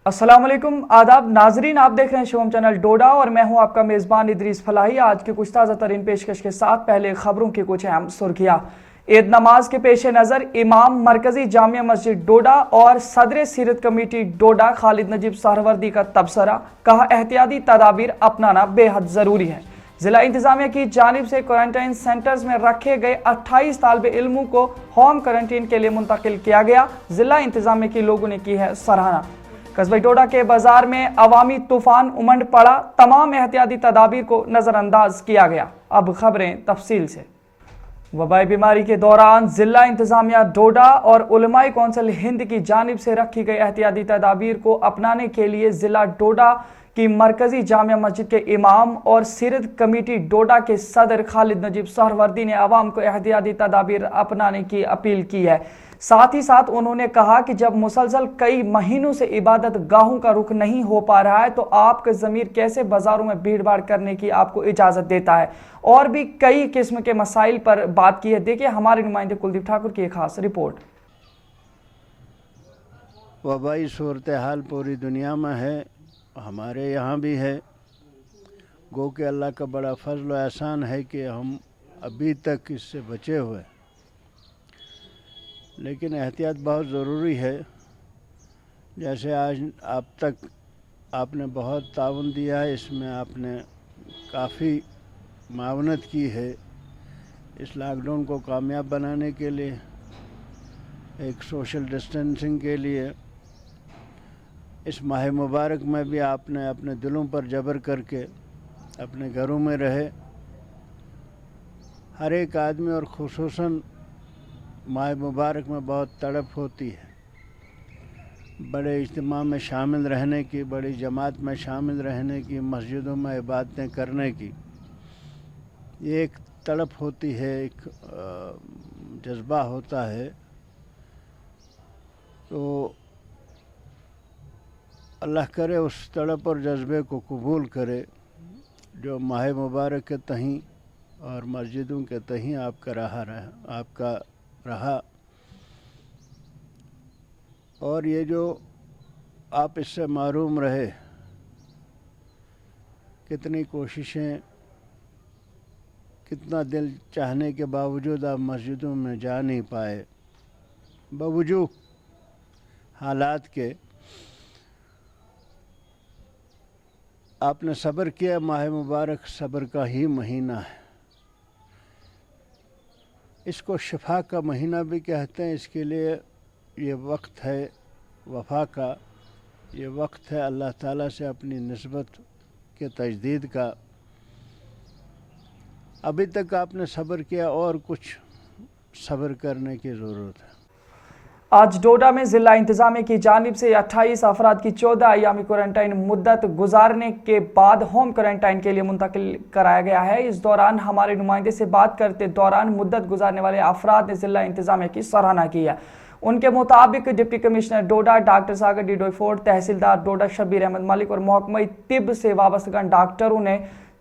अस्सलाम वालेकुम, आदाब नाजरीन, आप देख रहे हैं शुभम चैनल डोडा और मैं हूं आपका मेज़बान इदरीस फलाही। आज के कुछ ताज़ा तरीन पेशकश के साथ पहले खबरों की कुछ अहम सुर्खियां। ईद नमाज के पेश नज़र इमाम मरकजी जामिया मस्जिद डोडा और सदर सीरत कमेटी डोडा खालिद नजीब सहरवर्दी का तबसरा, कहा एहतियाती तदाबीर अपनाना बेहद ज़रूरी है। जिला इंतजामिया की जानिब से क्वारंटाइन सेंटर्स में रखे गए 28 तालिबे इल्मों को होम क्वारंटीन के लिए मुंतकिल किया गया। जिला इंतजामिया के लोगों ने की है सराहना। कस्बे डोडा के बाजार में अवामी तूफान उमड़ पड़ा, तमाम एहतियाती तदाबीर को नज़रअंदाज किया गया। अब खबरें तफसील से। वबाई बीमारी के दौरान जिला इंतजामिया डोडा और उलमाई कौंसिल हिंद की जानिब से रखी गई एहतियाती तदाबीर को अपनाने के लिए जिला डोडा की मरकजी जामिया मस्जिद के इमाम और सीरत कमेटी डोडा के सदर खालिद नजीब सहरवर्दी ने आवाम को एहतियाती तदाबीर अपनाने की अपील की है। साथ ही साथ उन्होंने कहा कि जब मुसलसल कई महीनों से इबादत गाहों का रुख नहीं हो पा रहा है तो आपका ज़मीर कैसे बाजारों में भीड़ भाड़ करने की आपको इजाज़त देता है। और भी कई किस्म के मसाइल पर बात की है। देखिए हमारे नुमाइंदे कुलदीप ठाकुर की एक खास रिपोर्ट। वबाई सूरत हाल पूरी दुनिया में है, हमारे यहाँ भी है। गो के अल्लाह का बड़ा फजल व एहसान है कि हम अभी तक इससे बचे हुए, लेकिन एहतियात बहुत ज़रूरी है। जैसे आज आप तक आपने बहुत ताउन दिया है, इसमें आपने काफ़ी मावनत की है इस लॉकडाउन को कामयाब बनाने के लिए, एक सोशल डिस्टेंसिंग के लिए। इस माह मुबारक में भी आपने अपने दिलों पर जबर करके अपने घरों में रहे। हर एक आदमी और खुसूसन माह मुबारक में बहुत तड़प होती है, बड़े इज्तिमा में शामिल रहने की, बड़ी जमात में शामिल रहने की, मस्जिदों में इबादतें करने की। ये एक तड़प होती है, एक जज्बा होता है। तो अल्लाह करे उस तड़प और जज्बे को कबूल करे जो माह मुबारक के तहीं और मस्जिदों के तहीं आपका रहा। और ये जो आप इससे महरूम रहे, कितनी कोशिशें, कितना दिल चाहने के बावजूद आप मस्जिदों में जा नहीं पाए, बावजूद हालात के आपने सब्र किया। माह मुबारक सब्र का ही महीना है। इसको शिफा का महीना भी कहते हैं। इसके लिए ये वक्त है वफ़ा का, ये वक्त है अल्लाह ताला से अपनी निस्बत के तजदीद का। अभी तक आपने सब्र किया और कुछ सब्र करने की ज़रूरत है। आज डोडा में जिला इंतजामिया की जानिब से 28 अफराद की 14 अयामी क्वारंटाइन मुद्दत गुजारने के बाद होम क्वारंटाइन के लिए मुंतकिल कराया गया है। इस दौरान हमारे नुमाइंदे से बात करते दौरान मुद्दत गुजारने वाले अफराद ने जिला इंतजामिया की सराहना की है। उनके मुताबिक डिप्टी कमिश्नर डोडा डॉक्टर सागर डी डोईफोर्ड, तहसीलदार डोडा शब्बीर अहमद मलिक और महकमा तिब से वाबस्तगा डॉक्टरों ने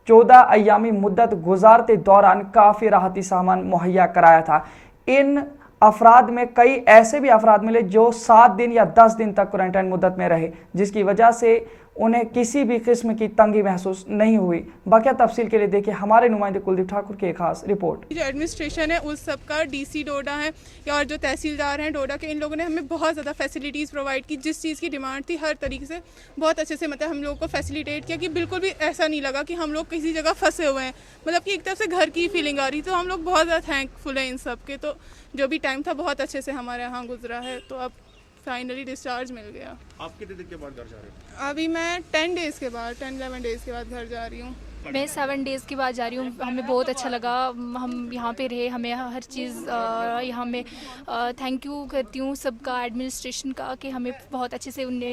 14 अयामी मुद्दत गुजारते दौरान काफ़ी राहती सामान मुहैया कराया था। इन अफराद में कई ऐसे भी अफराद मिले जो 7 दिन या 10 दिन तक क्वारंटाइन मुद्दत में रहे, जिसकी वजह से उन्हें किसी भी किस्म की तंगी महसूस नहीं हुई। बाकी तफसील के लिए देखिए हमारे नुमाइंदे कुलदीप ठाकुर की एक खास रिपोर्ट। जो एडमिनिस्ट्रेशन है उस सब का, डीसी डोडा है और जो तहसीलदार हैं डोडा के, इन लोगों ने हमें बहुत ज़्यादा फैसिलिटीज़ प्रोवाइड की। जिस चीज़ की डिमांड थी हर तरीके से बहुत अच्छे से मतलब हम लोग को फैसिलिटेट किया कि बिल्कुल भी ऐसा नहीं लगा कि हम लोग किसी जगह फंसे हुए हैं। मतलब कि एक तरफ से घर की फीलिंग आ रही, तो हम लोग बहुत ज़्यादा थैंकफुल हैं इन सब के। तो जो भी टाइम था बहुत अच्छे से हमारे यहाँ गुजरा है। तो अब फाइनली डिस्चार्ज मिल गया। आप कितने दिन के बाद घर जा रहे हो? अभी मैं 10 डेज़ के बाद 10-11 डेज़ के बाद घर जा रही हूँ। मैं 7 डेज़ के बाद जा रही हूँ। हमें बहुत अच्छा लगा, हम यहाँ पे रहे, हमें हर चीज़ यहाँ में थैंक यू करती हूँ सबका, एडमिनिस्ट्रेशन का, कि हमें बहुत अच्छे से उनने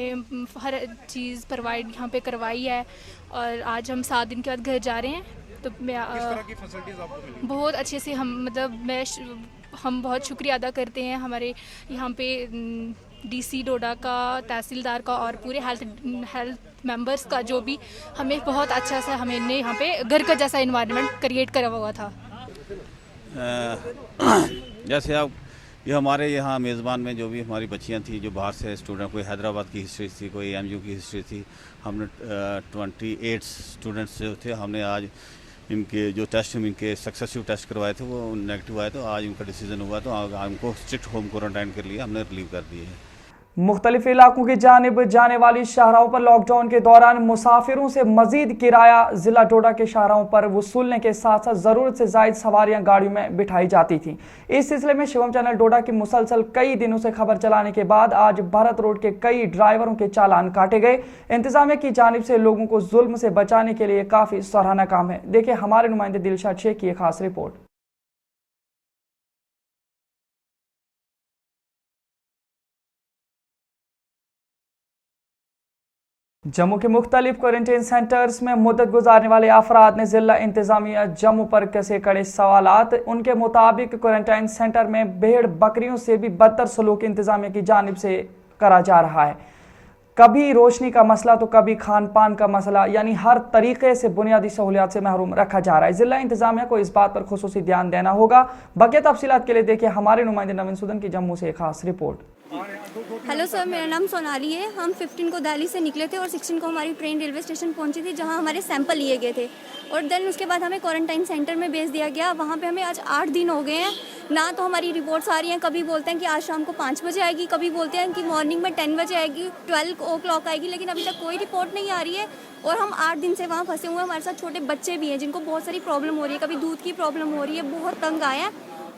हर चीज़ प्रोवाइड यहाँ पे करवाई है। और आज हम 7 दिन के बाद घर जा रहे हैं। तो मैं किस तरह की फैसिलिटीज़ आपको मिली? बहुत अच्छे से हम बहुत शुक्रिया अदा करते हैं हमारे यहाँ पे डीसी डोडा का, तहसीलदार का और पूरे हेल्थ मेंबर्स का, जो भी हमें बहुत अच्छा सा हमने यहाँ पे घर का जैसा इन्वायरमेंट क्रिएट करा हुआ था। जैसे आप ये हमारे यहाँ मेज़बान में जो भी हमारी बच्चियाँ थी जो बाहर से स्टूडेंट, कोई हैदराबाद की हिस्ट्री थी, कोई एमयू की हिस्ट्री थी, हमने 28 स्टूडेंट्स जो थे हमने आज इनके जो टेस्ट इनके सक्सेसिव टेस्ट करवाए थे वो नेगेटिव आए, तो आज इनका डिसीजन हुआ, तो हमको स्ट्रिक्ट होम क्वारंटाइन के लिए हमने रिलीव कर दिए हैं। मुख्तलिफ इलाकों की जानिब जाने वाली शाहराहों पर लॉकडाउन के दौरान मुसाफिरों से मजीद किराया जिला डोडा के शाहराहों पर वसूलने के साथ साथ ज़रूरत से ज़ायद सवारियां गाड़ियों में बिठाई जाती थीं। इस सिलसिले में शिवम चैनल डोडा की मुसलसल कई दिनों से खबर चलाने के बाद आज भारत रोड के कई ड्राइवरों के चालान काटे गए। इंतजामिया की जानिब से लोगों को जुल्म से बचाने के लिए काफ़ी सराहना काम है। देखिए हमारे नुमाइंदे दिलशाद शेख की एक खास रिपोर्ट। जम्मू के मुख्तलिफ क्वारंटीन सेंटर्स में मुद्दत गुजारने वाले अफराद ने जिला इंतजामिया जम्मू पर कसे कड़े सवालात। उनके मुताबिक क्वारंटाइन सेंटर में भेड़ बकरियों से भी बदतर सलूक इंतजामिया की जानिब से करा जा रहा है। कभी रोशनी का मसला तो कभी खान पान का मसला, यानी हर तरीके से बुनियादी सहूलियात से महरूम रखा जा रहा है। जिला इंतजामिया को इस बात पर खुसूसी ध्यान देना होगा। बाकी तफसीलात के लिए देखिए हमारे नुमाइंदे नवीन सुदन की जम्मू से एक खास रिपोर्ट। हेलो सर, मेरा नाम सोनाली है। हम 15 को दिल्ली से निकले थे और 16 को हमारी ट्रेन रेलवे स्टेशन पहुंची थी जहां हमारे सैंपल लिए गए थे और देन उसके बाद हमें क्वारंटाइन सेंटर में भेज दिया गया। वहां पे हमें आज 8 दिन हो गए हैं, ना तो हमारी रिपोर्ट्स आ रही हैं। कभी बोलते हैं कि आज शाम को 5 बजे आएगी, कभी बोलते हैं कि मॉर्निंग में 10 बजे आएगी, 12 o'clock आएगी, लेकिन अभी तक कोई रिपोर्ट नहीं आ रही है। और हम 8 दिन से वहाँ फंसे हुए हैं। हमारे साथ छोटे बच्चे भी हैं जिनको बहुत सारी प्रॉब्लम हो रही है, कभी दूध की प्रॉब्लम हो रही है, बहुत तंग आए हैं।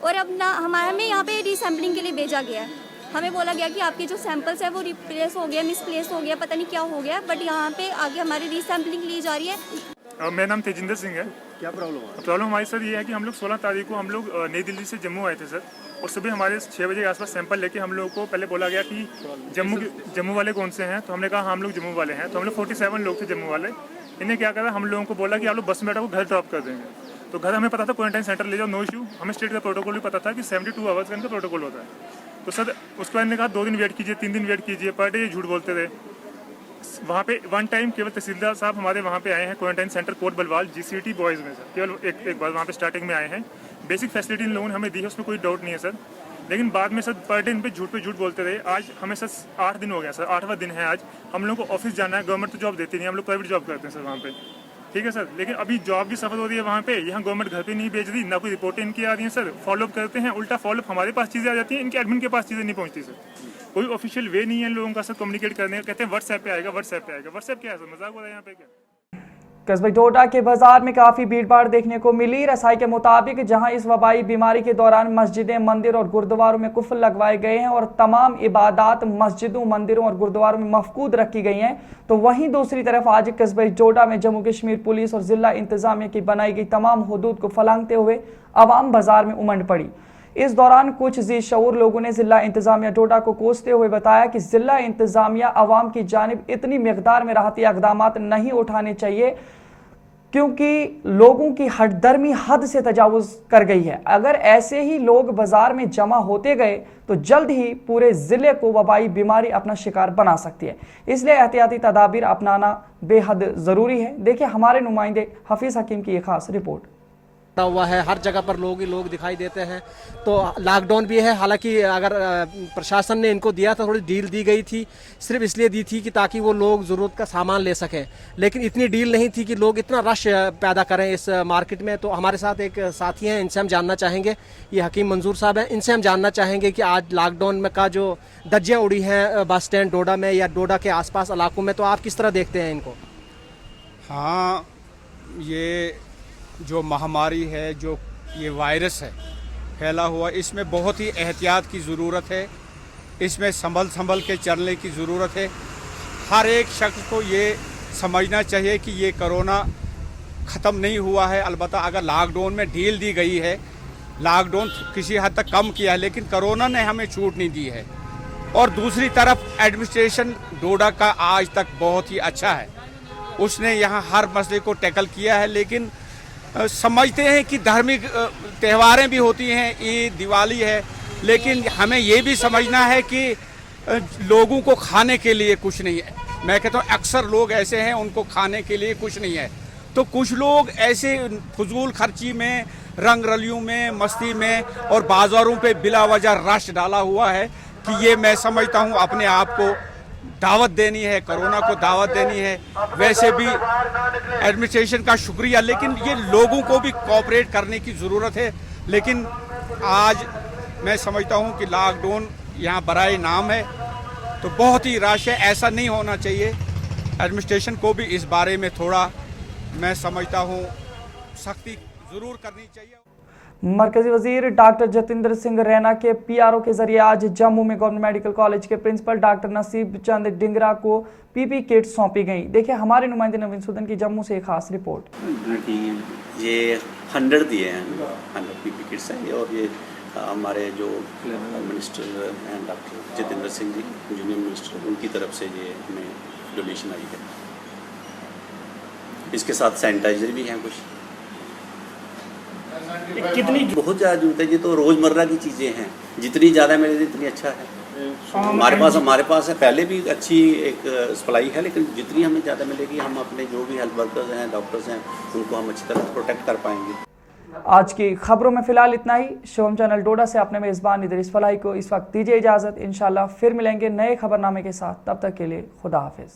और अब ना हमें यहाँ पे रीसैम्पलिंग के लिए भेजा गया है। हमें बोला गया कि आपके जो सैंपल्स है वो रिप्लेस हो गया, मिसप्लेस हो गया, पता नहीं क्या हो गया, बट यहाँ पे आगे हमारी रीसैम्पलिंग ली जा रही है। मेरा नाम तेजिंदर सिंह है। क्या प्रॉब्लम? प्रॉब्लम हमारी सर ये है कि हम लोग 16 तारीख को हम लोग नई दिल्ली से जम्मू आए थे सर, और सुबह हमारे 6 बजे के आसपास सैंपल लेके हम लोगों को पहले बोला गया कि जम्मू वाले कौन से हैं, तो हमने कहा हम लोग जम्मू वाले हैं। तो हम लोग 47 लोग थे जम्मू वाले। इन्हें क्या करा, हम लोगों को बोला कि आप लोग बस में बैठो, घर ड्रॉप कर देंगे। तो घर हमें पता था क्वारंटाइन सेंटर ले जाओ, नो इशू। हमें स्टेट का प्रोटोकॉल भी पता था कि 72 आवर्स का इनका प्रोटोकॉल होता है। तो सर उसके बाद ने कहा 2 दिन वेट कीजिए, 3 दिन वेट कीजिए, पर डे ये झूठ बोलते थे। वहाँ पे वन टाइम केवल तहसीलदार साहब हमारे वहाँ पे आए हैं quarantine centre Kot Balwal GCT boys में सर, केवल एक बार वहाँ पे स्टार्टिंग में आए हैं। बेसिक फैसिलिटी इन लोगों ने हमें दी है, उसमें कोई डाउट नहीं है सर। लेकिन बाद में सर पर डे इन पे झूठ बोलते रहे। आज हमें सर 8 दिन हो गया सर, 8वां दिन है आज। हम लोग को ऑफिस जाना है, गवर्नमेंट तो जॉब देती नहीं, हम लोग प्राइवेट जॉब करते हैं सर वहाँ पे, ठीक है सर। लेकिन अभी जॉब भी सफल हो रही है वहाँ पे, यहाँ गवर्नमेंट घर पे नहीं भेज रही, ना कोई रिपोर्टें इनकी आ रही हैं सर। फॉलोअप करते हैं, उल्टा फॉलोअप हमारे पास चीज़ें आ जाती हैं, इनके एडमिन के पास चीज़ें नहीं पहुँचती सर। कोई ऑफिशियल वे नहीं है लोगों का सर कम्युनिकेट करने का। कहते हैं व्हाट्सएप पे आएगा, व्हाट्सएप पे आएगा। व्हाट्सएप क्या है सर, मजाक हो रहा है यहाँ पे क्या? कस्बे डोडा के बाजार में काफ़ी भीड़भाड़ देखने को मिली। रसाई के मुताबिक जहां इस वबाई बीमारी के दौरान मस्जिदें, मंदिर और गुरुद्वारों में कुफल लगवाए गए हैं और तमाम इबादत मस्जिदों, मंदिरों और गुरुद्वारों में मफकूद रखी गई हैं, तो वहीं दूसरी तरफ आज कस्बे डोडा में जम्मू कश्मीर पुलिस और जिला इंतजामिया की बनाई गई तमाम हदूद को फलांगते हुए अवाम बाजार में उमड़ पड़ी। इस दौरान कुछ जी शऊर लोगों ने जिला इंतजामिया डोडा को कोसते हुए बताया कि जिला इंतजामिया अवाम की जानिब इतनी मिकदार में राहती इक़दाम नहीं उठाने चाहिए क्योंकि लोगों की हटदर्मी हद से तजावुज़ कर गई है। अगर ऐसे ही लोग बाजार में जमा होते गए तो जल्द ही पूरे ज़िले को वबाई बीमारी अपना शिकार बना सकती है। इसलिए एहतियाती तदाबीर अपनाना बेहद ज़रूरी है। देखिए हमारे नुमाइंदे हफीज़ हकीम की एक खास रिपोर्ट। हुआ है, हर जगह पर लोग ही लोग दिखाई देते हैं। तो लॉकडाउन भी है, हालांकि अगर प्रशासन ने इनको दिया था, थोड़ी डील दी गई थी, सिर्फ इसलिए दी थी कि ताकि वो लोग ज़रूरत का सामान ले सकें, लेकिन इतनी डील नहीं थी कि लोग इतना रश पैदा करें इस मार्केट में। तो हमारे साथ एक साथी हैं, इनसे हम जानना चाहेंगे, ये हकीम मंजूर साहब हैं, इनसे हम जानना चाहेंगे कि आज लॉकडाउन में का जो धज्जियाँ उड़ी हैं बस स्टैंड डोडा में या डोडा के आसपास इलाकों में, तो आप किस तरह देखते हैं इनको? हाँ, ये जो महामारी है, जो ये वायरस है फैला हुआ, इसमें बहुत ही एहतियात की ज़रूरत है। इसमें संभल के चलने की ज़रूरत है। हर एक शख्स को ये समझना चाहिए कि ये कोरोना ख़त्म नहीं हुआ है। अलबत्ता अगर लॉकडाउन में ढील दी गई है, लॉकडाउन किसी हद तक कम किया है, लेकिन कोरोना ने हमें छूट नहीं दी है। और दूसरी तरफ एडमिनिस्ट्रेशन डोडा का आज तक बहुत ही अच्छा है, उसने यहाँ हर मसले को टैकल किया है। लेकिन समझते हैं कि धार्मिक त्योहारें भी होती हैं, ईद, दिवाली है, लेकिन हमें ये भी समझना है कि लोगों को खाने के लिए कुछ नहीं है। मैं कहता हूँ अक्सर लोग ऐसे हैं उनको खाने के लिए कुछ नहीं है, तो कुछ लोग ऐसे फजूल खर्ची में रंग रलियों में, मस्ती में और बाजारों पे बिला वजह रश डाला हुआ है कि ये मैं समझता हूँ अपने आप को दावत देनी है, कोरोना को दावत देनी है। वैसे भी एडमिनिस्ट्रेशन का शुक्रिया, लेकिन ये लोगों को भी कोऑपरेट करने की ज़रूरत है। लेकिन आज मैं समझता हूँ कि लॉकडाउन यहाँ बराए नाम है तो बहुत ही रश है, ऐसा नहीं होना चाहिए। एडमिनिस्ट्रेशन को भी इस बारे में थोड़ा मैं समझता हूँ सख्ती ज़रूर करनी चाहिए। मरकजी वजीर डॉक्टर जतिंदर सिंह रैना के पीआरओ के जरिए आज जम्मू में गवर्नमेंट मेडिकल कॉलेज के प्रिंसिपल डॉक्टर नसीब चंद डिंगरा को पीपी किट सौंपी गई। देखिए हमारे नुमाइंदे नवीन सुदन की जम्मू से एक खास रिपोर्ट। ये 100 दिए हैं, 100 पीपी किट्स हैं और ये हमारे जो मिनिस्टर हैं doctor Jatinder Singh ji, junior minister, उनकी तरफ से ये हमें डोनेशन आई है। इसके साथ सैनिटाइजर भी हैं कुछ। कितनी बहुत ज़्यादा जरूरत है, ये तो रोज़मर्रा की चीज़ें हैं, जितनी ज़्यादा मिले इतनी अच्छा है। हमारे पास है, पहले भी अच्छी एक सप्लाई है, लेकिन जितनी हमें ज़्यादा मिलेगी हम अपने जो भी हेल्थ वर्कर्स हैं, डॉक्टर्स हैं, उनको हम अच्छी तरह प्रोटेक्ट कर पाएंगे। आज की खबरों में फिलहाल इतना ही। शिवम चैनल डोडा से अपने मेज़बान इदरीस फलाही को इस वक्त दीजिए इजाज़त। इंशाल्लाह फिर मिलेंगे नए खबरनामे के साथ, तब तक के लिए खुदा हाफिज़।